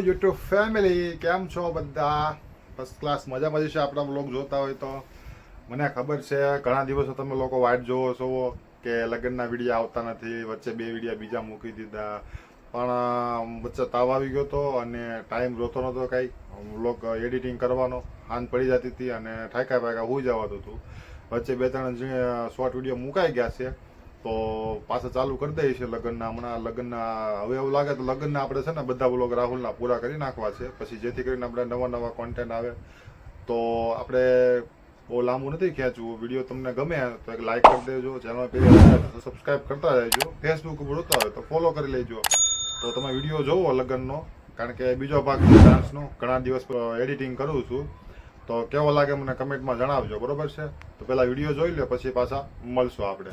YouTube family કેમ છો બધા? ફર્સ્ટ ક્લાસ મજામાં જશે. આપણા બ્લોગ જોતા હોય તો મને ખબર છે ઘણા દિવસો તમે લોકો વાટ જોવો છો કે લગ્નના વિડીયો આવતા નથી. વચ્ચે બે વિડીયો બીજા મૂકી દીધા, પણ વચ્ચે તાવ આવી ગયો હતો અને ટાઈમ જોતો નહોતો કાંઈ બ્લોગ એડિટિંગ કરવાનો. હાન પડી જતી હતી અને ઠાકા પાકા હોઈ જવાતું હતું. વચ્ચે બે ત્રણ શોર્ટ વિડીયો મુકાઈ ગયા છે, તો પાછા ચાલુ કરી દઈએ છે લગ્નના. હમણાં લગ્નના હવે એવું લાગે તો લગ્નના આપણે છે ને બધા બ્લોગ રાહુલના પૂરા કરી નાખવા છે, પછી જેથી કરીને આપણે નવા નવા કોન્ટેન્ટ આવે. તો આપણે બહુ લાંબુ નથી ખેંચવું. વિડીયો તમને ગમે તો એક લાઈક કરી દેજો, ચેનલ પર સબસ્ક્રાઈબ કરતા રહેજો. ફેસબુક ઉપર જોતા હોય તો ફોલો કરી લેજો, તો તમે વિડીયો જોવો લગ્નનો. કારણ કે બીજો ભાગ છે ડાન્સનો, ઘણા દિવસ એડિટિંગ કરું છું, તો કેવો લાગે મને કમેન્ટમાં જણાવજો, બરોબર છે? તો પહેલા વિડીયો જોઈ લો, પછી પાછા મળશું આપણે.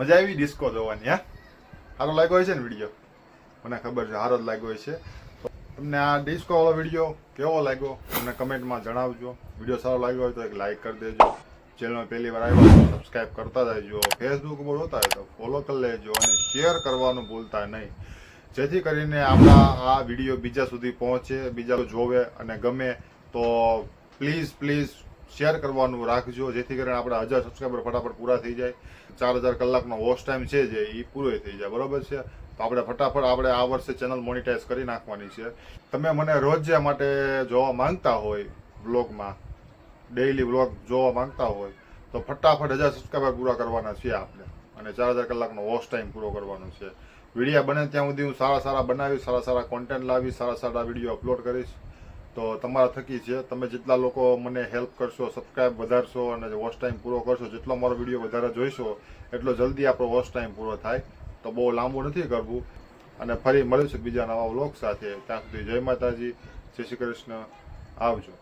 મજા આવી ડિસ્કો જોવાની. હા, સારો લાગ્યો હોય છે ને વિડીયો? મને ખબર છે સારો જ લાગ્યો છે. તો તમને આ ડિસ્કો વાળો વિડીયો કેવો લાગ્યો તમને કમેન્ટમાં જણાવજો. વિડીયો સારો લાગ્યો હોય તો એક લાઈક કરી દેજો. ચેનલ પહેલી વાર આવ્યો તો સબસ્ક્રાઈબ કરતા રહેજો. ફેસબુક ઉપર હોતા હોય તો ફોલો કરી લેજો અને શેર કરવાનું ભૂલતા નહીં, જેથી કરીને આપણા આ વિડીયો બીજા સુધી પહોંચે, બીજા જોવે અને ગમે. તો પ્લીઝ શેર કરવાનું રાખજો, જેથી કરીને આપણા 1000 સબસ્ક્રાઈબર ફટાફટ પૂરા થઈ જાય. 4000 કલાકનો વોચ ટાઈમ છે જે એ પૂરો થઈ જાય. બરોબર છે? તો આપણે ફટાફટ આપણે આ વર્ષે ચેનલ મોનિટાઈઝ કરી નાખવાની છે. તમે મને રોજ માટે જોવા માંગતા હોય, વ્લોગમાં ડેઈલી વ્લોગ જોવા માંગતા હોય તો ફટાફટ 1000 સબસ્ક્રાઈબર પૂરા કરવાના છે આપણે, અને 4000 કલાકનો વોચ ટાઈમ પૂરો કરવાનો છે. વિડીયો બને ત્યાં સુધી હું સારા બનાવીશ, સારા કોન્ટેન્ટ લાવીશ, સારા વિડીયો અપલોડ કરીશ. તો તમારા થકી છે, તમે જેટલા લોકો મને હેલ્પ કરશો, સબસ્ક્રાઈબ વધારશો અને વોચ ટાઈમ પૂરો કરશો, જેટલો મારો વિડીયો વધારે જોઈશો એટલો જલ્દી આપણો વોચ ટાઈમ પૂરો થાય. તો બહુ લાંબુ નથી કરવું. અને ફરી મળીશું બીજા નવા વ્લોગ સાથે. ત્યાં સુધી જય માતાજી, જય શ્રી કૃષ્ણ, આવજો.